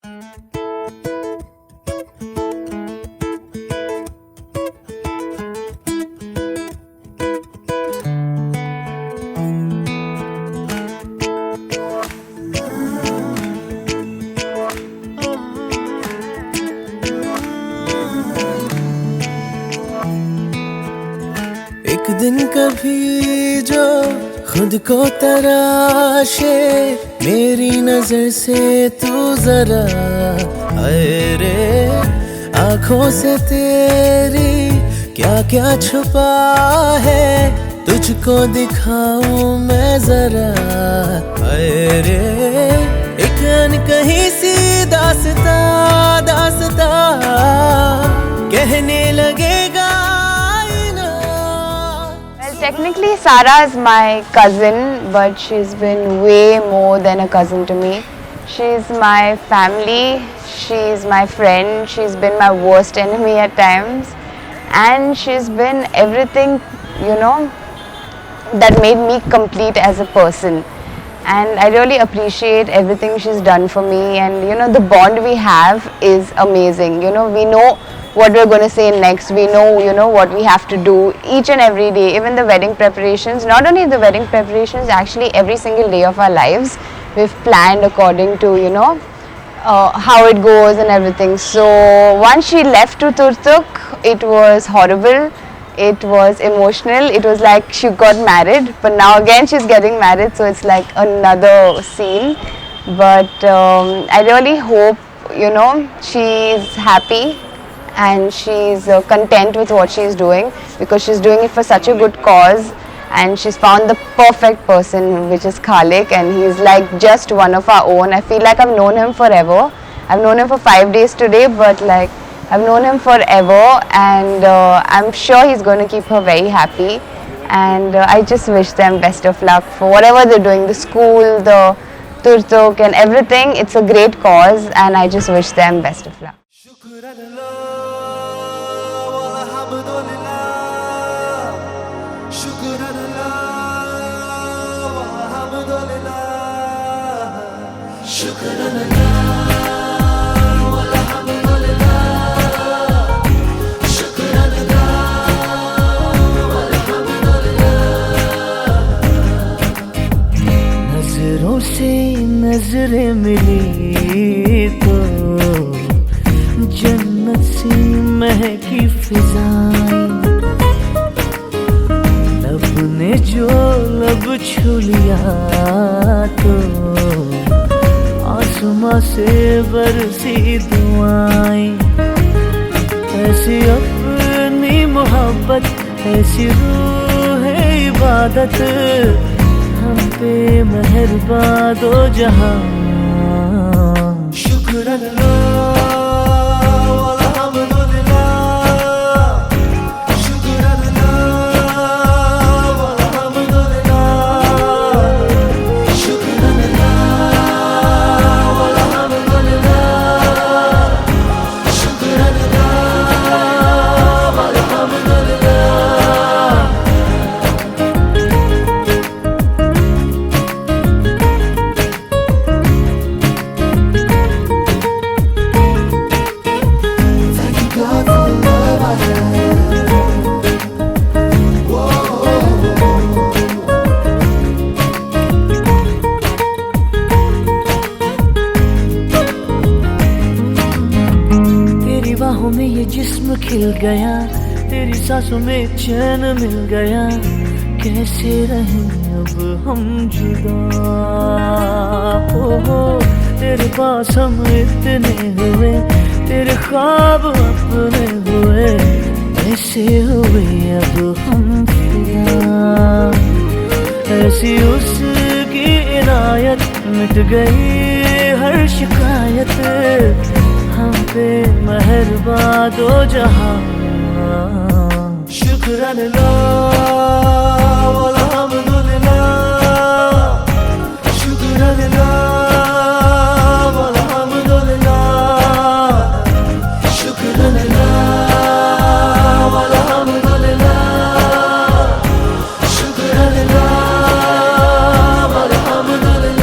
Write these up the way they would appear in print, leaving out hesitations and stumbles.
एक दिन कभी जो खुद को तराशे, मेरी नजर से तू जरा हाय रे, आंखों से तेरी क्या क्या छुपा है, तुझको दिखाऊं मैं जरा हाय रे। एक अनकही सी दास्ता दास्ता कहने लगेगा। Technically, Sara is my cousin, but she's been way more than a cousin to me. She's my family, she's my friend, she's been my worst enemy at times, and she's been everything, you know, that made me complete as a person. And I really appreciate everything she's done for me, and you know, the bond we have is amazing. You know, we know what we're going to say next, we know, you know, what we have to do each and every day, even the wedding preparations. Not only the wedding preparations, actually every single day of our lives we've planned according to, you know, how it goes and everything. So once she left to Turtuk, it was horrible, it was emotional, it was like she got married, but now again she's getting married, so it's like another scene. But I really hope, you know, she's happy and she's content with what she's doing, because she's doing it for such a good cause, and she's found the perfect person, which is Khalik, and he's like just one of our own. I feel like I've known him forever. I've known him for 5 days today, but like I've known him forever, and I'm sure he's going to keep her very happy, and I just wish them best of luck for whatever they're doing, the school, the Turtuk and everything. It's a great cause, and I just wish them best of luck. नजरों से नजरें मिली तो जन्नत सी महकी फिजाएं, लब ने जो लब छू लिया तो आसमां से बरसी दुआएं। ऐसी अपनी मोहब्बत, ऐसी रूह इबादत, हम पे मेहरबान दो जहां। शुक्र अल्लाह में ये जिस्म खिल गया, तेरी सांसों में चैन मिल गया, कैसे रहें अब हम जुदा। हो तेरे पास हम इतने हुए, तेरे ख्वाब अपने हुए, ऐसे हुए अब हम फिदा। ऐसी उसकी इनायत, मिट गई हर शिकायत, हम पे मेहरबान दो जहां। शुक्र अल्लाह वल्हम्दुलिल्लाह, शुक्र अल्लाह वल्हम्दुलिल्लाह, शुक्र अल्लाह वल्हम्दुलिल्लाह, शुक्र अल्लाह वल्हम्दुलिल्लाह।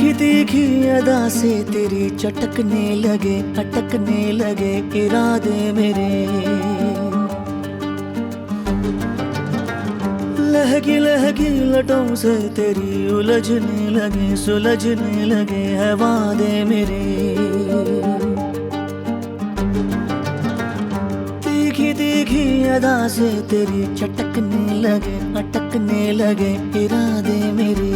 तीखी तीखी अदा से तेरी चटकने लगे, अटकने लगे इरादे मेरे। लहकी लहकी लटों से तेरी उलझने लगे, सुलझने लगे है वादे मेरे। तीखी तीखी अदा से तेरी चटकने लगे, अटकने लगे इरादे मेरे।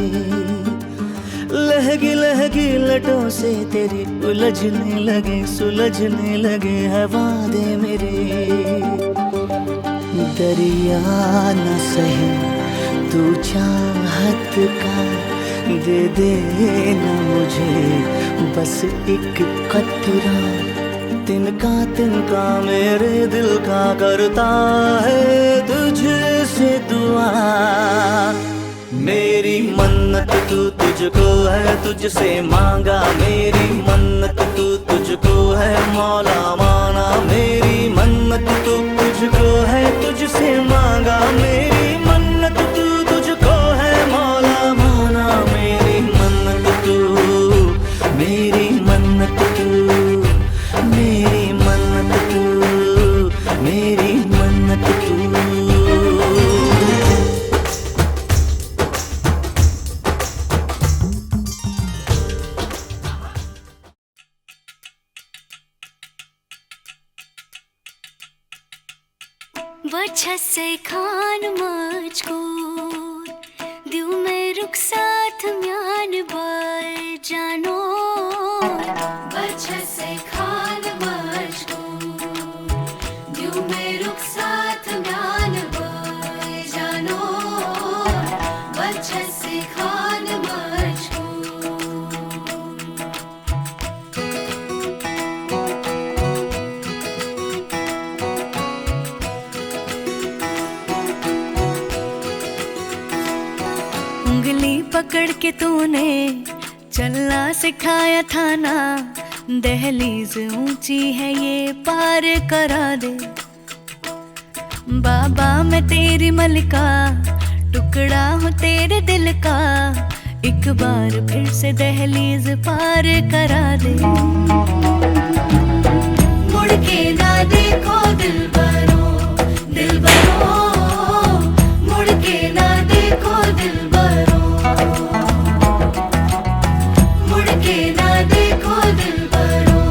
लहकी लहकी लटों से तेरी उलझने लगे, सुलझने लगे है वादे मेरे। दरिया न सहे तू चाहत का, दे देना मुझे बस एक कतरा। तिनका मेरे दिल का करता है तुझसे दुआ। मेरी मन्नत तू तुझको है, तुझसे मांगा मेरी मन्नत तू तुझको है मौला माना। मेरी मन्नत तू तुझको है, तुझसे मांगा मेरी मन्नत तू तुझको है मौला माना। मेरी मन्नत तू, मेरी मन्नत तू, मेरी मन्नत तू, मेरी मन्नत तू। वजह से खान मजकूर दियो में रुखसात म्यान बाय जानो। वजह से खान मजकूर दियो में रुखसात म्यान बाय जानो। वजह से खान मजकूर। उंगली पकड़ के तूने चलना सिखाया था ना। दहलीज ऊंची है ये पार करा दे। बाबा मैं तेरी मलिका, टुकड़ा हूँ तेरे दिल का। एक बार फिर से दहलीज पार करा दे। मुड़ के ना देखो दिलबरो, दिलबरो। मुड़ के ना देखो दिलबरो, मुड़ के ना देखो दिलबरो,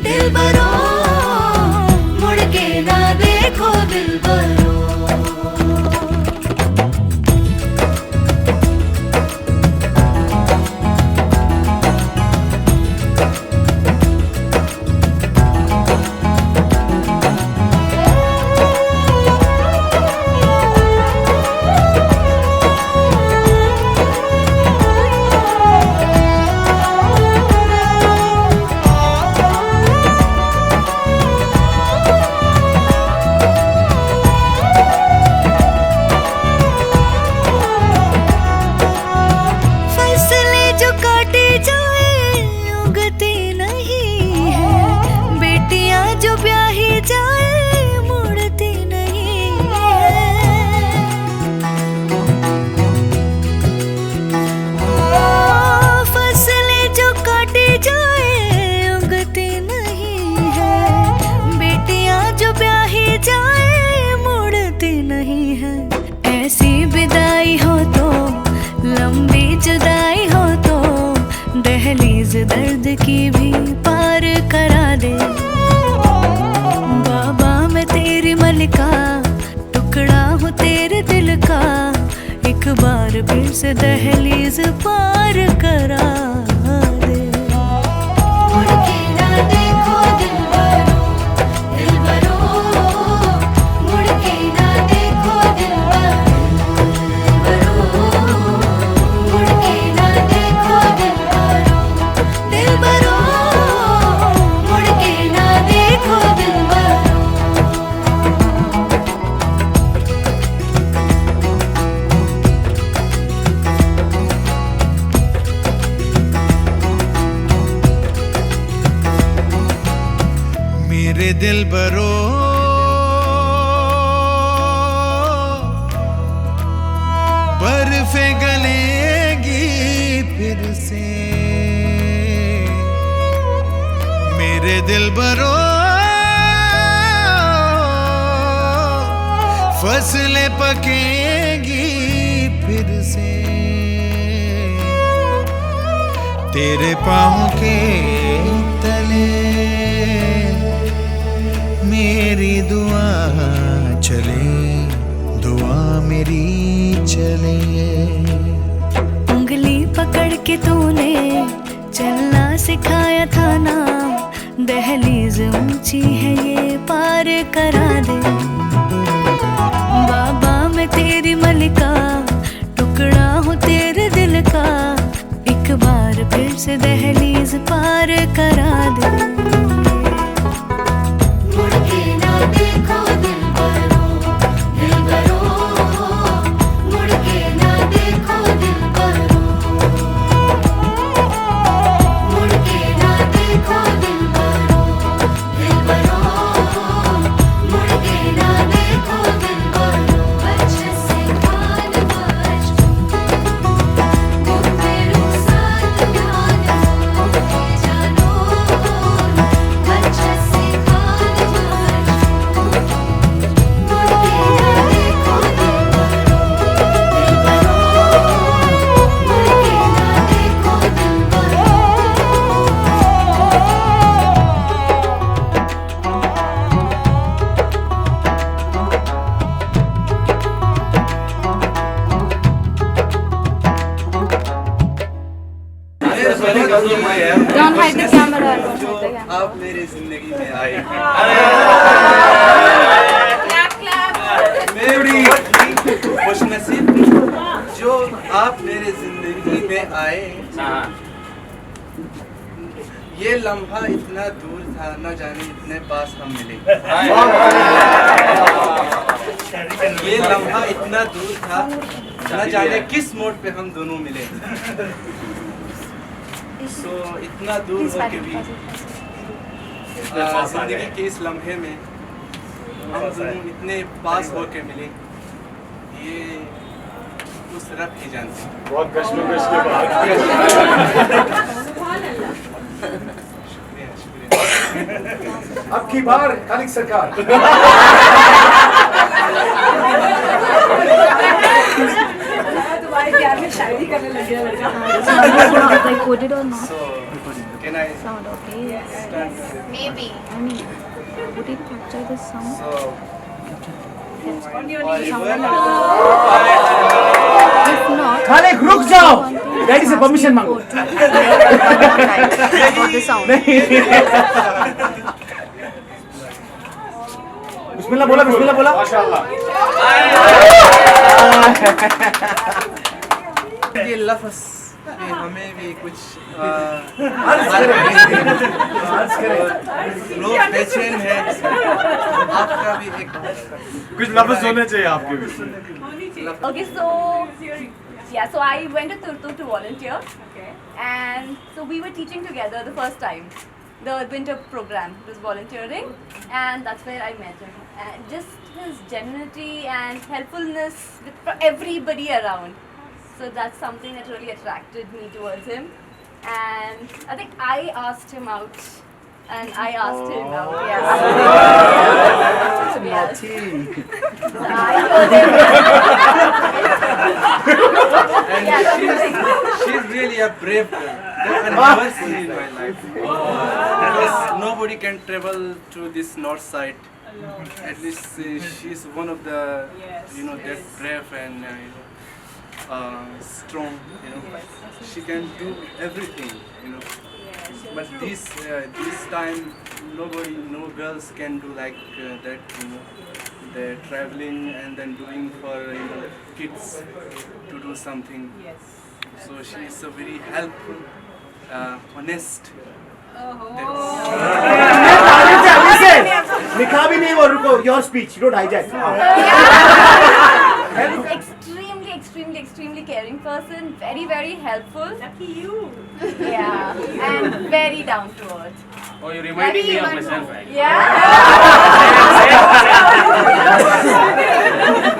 दिलबरो। मुड़ के ना देखो दिलबरो। दर्द की भी पार करा दे। बाबा मैं तेरी मलिका, टुकड़ा हूँ तेरे दिल का। एक बार फिर से दहलीज पार करा दे। मुड़ के ना देखो दिलबरो, दिलबरो। मुड़ के ना देखो दिलबरो, मुड़ के ना देखो दिलबरो, दिलबरो। मुड़ के ना देखो दिलबरो। मेरे दिलबरो बर्फे गलेगी फिर से। दिलबरो फसलें पकेंगी फिर से तेरे पाँव के तले मेरी दुआ चले दुआ मेरी चले उंगली पकड़ के तूने चलना सिखाया था ना दहलीज ऊंची है ये पार करा दे बाबा मैं तेरी मलिका टुकड़ा हूँ तेरे दिल का एक बार फिर से दहलीज पार करा दे मुड़ के ना देखो दिलबरो दिलबरो मुड़ के ना देखो दिलबरो मुड़ के ना देखो दिलबरो दिलबरो मुड़ के ना देखो दिलबरो अच्छे से कान बज गुफ्तगू साथ ध्यान हो जानो अच्छे से कान बज मुड़ के ना देखो दिलबरो दिलबरो मुड़ के ना देखो Dilbaro Don't hide the camera. Don't hide the camera. आप मेरी जिंदगी में आए मेरी खुशनसीब जो आप मेरे जिंदगी में आए ये लम्हा इतना दूर था न जाने इतने पास हम मिले ये लम्हा इतना दूर था न जाने किस मोड़ पे हम दोनों मिले सो इतना दूर होके भी जिंदगी के इस लम्हे में हम दोनों इतने पास होके मिले ये उस रब ही जानते हैं बहुत कश्मकश के बाद शुक्रिया अब की बार खालिक सरकार तुम्हारे प्यार में शायरी करने लगे लड़का recorded or not? So, can I Sound okay? start with it? Maybe. I mean, would it capture the sound? So, If not, खालिक रुक जाओ डैडी से परमिशन मांगो about the sound. बिस्मिल्लाह बोला माशाल्लाह ये लफ्ज़ भी हमें भी कुछ लोग बेचैन है आपका भी एक कुछ लफ्ज़ होने चाहिए आपके भी Okay, so I went to Turtu to volunteer. Okay. And so we were teaching together the first time, the winter program. It was volunteering, and that's where I met him. And just his genuinity and helpfulness with everybody around. So that's something that really attracted me towards him. And I think I asked him out. And I asked him out, yeah. Yes. So I told him. And she's really a brave girl that I've never seen in my life. Because nobody can travel to this north side. At least she's one of the, that brave and strong. She can do everything. But this time, no girls can do like that. They're traveling and then doing for kids to do something. So she is a very helpful, honest. लिखा भी नहीं वो रुको your speech don't hijack He's extremely caring person. Very, very helpful. Lucky you. Yeah, and very down to earth. Oh, you're reminding me of myself, right? Yeah.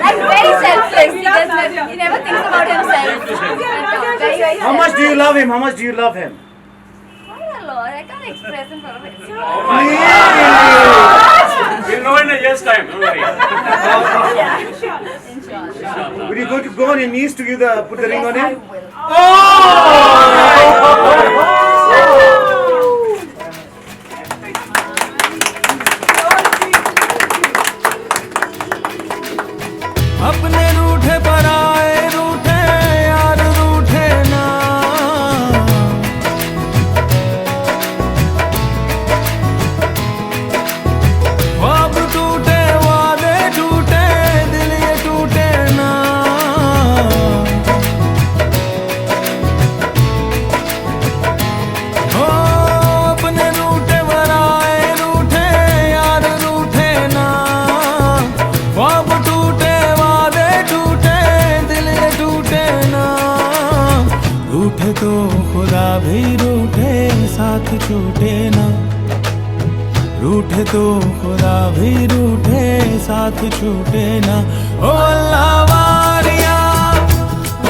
And very selfless. He never thinks about himself. And, very, very How much do you selfless. love him? How much do you love him? Quite a lot. sure. I can't express in front of it. We'll know in a year's time. Don't worry. Inshallah. Will you go on your knees to put the ring on Yes, I him? will. अपने रूठे पर आए रूठे यार रूठे ना ख्वाब टूटे वादे टूटे दिल ये टूटे ना हो अपने रूठे पर आए रूठे यार रूठे ना ख्वाब टूटे रूठे तो खुदा भी रूठे साथ छूटे ना रूठे तो खुदा भी रूठे साथ छूटे ना ओ अल्लाह वारिया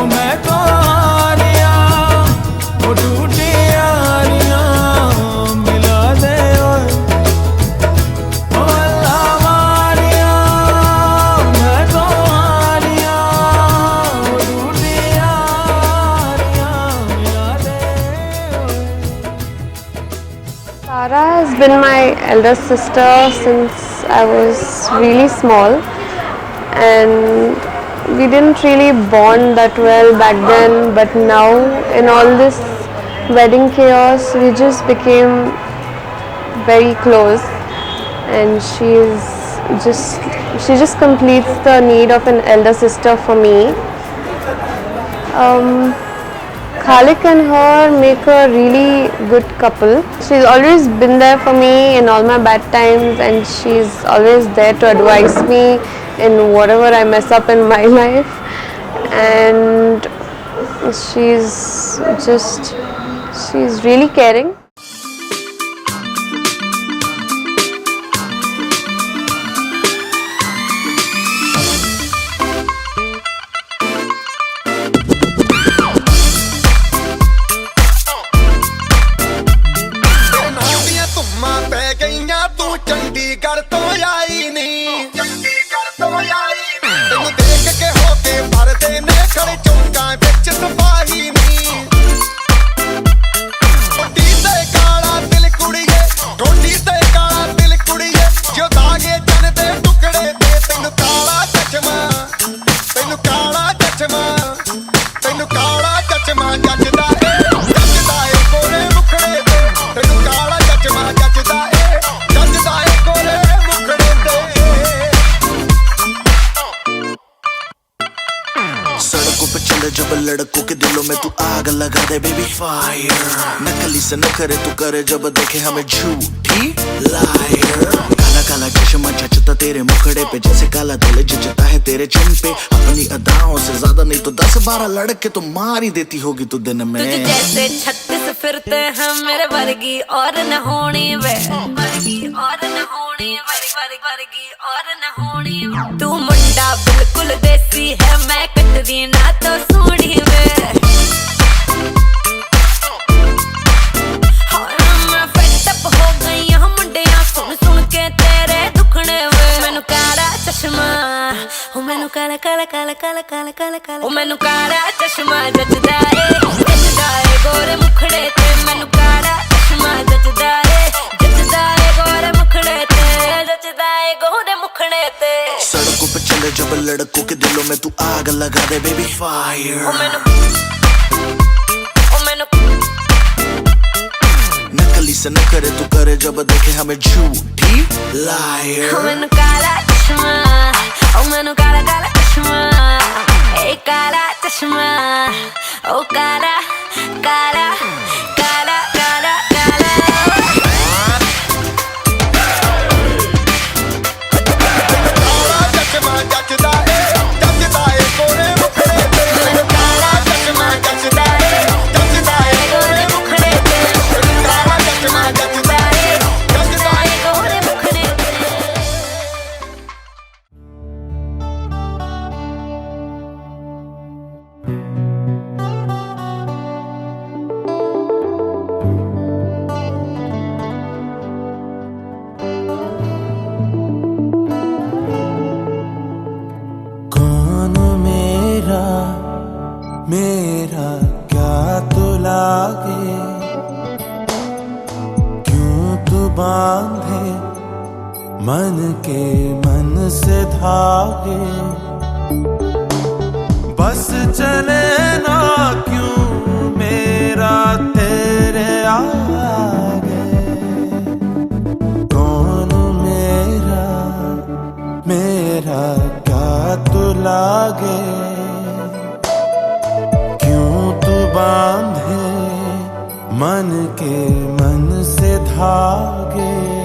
ओ मैं तो हारिया ओ टूटी यारियां मिला दे ओए ओ अल्लाह वारिया मैं तो हारिया ओ टूटी Sara has been my elder sister since I was really small, and we didn't really bond that well back then, but now in all this wedding chaos we just became very close, and she just completes the need of an elder sister for me. Khalik and her make a really good couple. She's always been there for me in all my bad times, and she's always there to advise me in whatever I mess up in my life. And she's really caring. Chandigarh ਤੋਂ ਆਈ ਨੀ ਚੰਡੀਗੜ੍ਹ ਤੋਂ ਆਈ ਨੀ ਤੈਨੂੰ ਦੇਖ ਕੇ ਹੋ ਕੇ ਭਰਦੇ ਨੇ ਖੜੇ ਚੌਂਕਾਂ ਵਿੱਚ ਸਫਾਈ ਨੀ ਟੋਟੀ ਤੇ ਕਾਲਾ ਦਿਲ ਕੁੜੀਏ ਟੋਟੀ ਤੇ ਕਾਲਾ ਦਿਲ ਕੁੜੀਏ ਜੋ ਦਾਗੇ ਚੰਨ ਦੇ ਟੁਕੜੇ ਤੇ ਤੈਨੂੰ ਕਾਲਾ ਚਸ਼ਮਾ ਤੈਨੂੰ ਕਾਲਾ ਚਸ਼ਮਾ ਤੈਨੂੰ ਕਾਲਾ ਚਸ਼ਮਾ ਜੱਜਦਾ ਏ ਗੋਰੇ ਮੁਖੜੇ ਤੇ ਤੈਨੂੰ ਕਾਲਾ ਚਸ਼ਮਾ ਜੱਜਦਾ ਏ जब लड़कों के दिलों में तू आग लगा दे बेबी फायर नकली से न करे तू करे जब देखे हमें झूठी लायर काला काला चश्मा जचता तेरे मुखड़े पे जैसे काला दिल जचता है तेरे चिन पे अपनी अदाओं से ज्यादा नहीं तो 10-12 लड़के तो मार ही देती होगी तू दिन में तुझे जैसे 36 फिरते हैं मेरे वर्गी और न होनी वे वर्गी और न होनी वर्गी और न होनी तू मुंडा बिल्कुल देसी है मैं कटरी ना तो सूढ़ी वे मैं फेटअप हो गई हूं मुंडिया सुन सुन के तेरे दुखने वे मैनू काला चश्मा ओ मैनू काला काला काला काला काला काला काला ओ मैनू काला चश्मा जचदा ए गोरे मुखड़े ते मैनू काला चश्मा जचदा ए गोरे मुखड़े ते जचदा ए गोरे मुखड़े ते सड़कों पे चले जब लड़कों के दिलों में तू आग लगा दे बेबी फायर ओ मैनू नकली से न करे तू करे जब देखे हमें झूठी लायर ओ मैनू काला चश्मा ओ मैनू काला काला चश्मा ए काला चश्मा ओ काला काला काला काला काला काला चश्मा जचदा ए गोरे मुखड़े ते मैनू काला चश्मा जचदा ए गोरे मुखड़े ते काला चश्मा जचदा ए गोरे मुखड़े ते मेरा क्या तो लागे, क्यों तू बांधे मन के मन से धागे, बस चले ना क्यों मेरा तेरे आगे, कौन मेरा क्या तो लागे, क्यों तू बांधे मन के मन से धागे।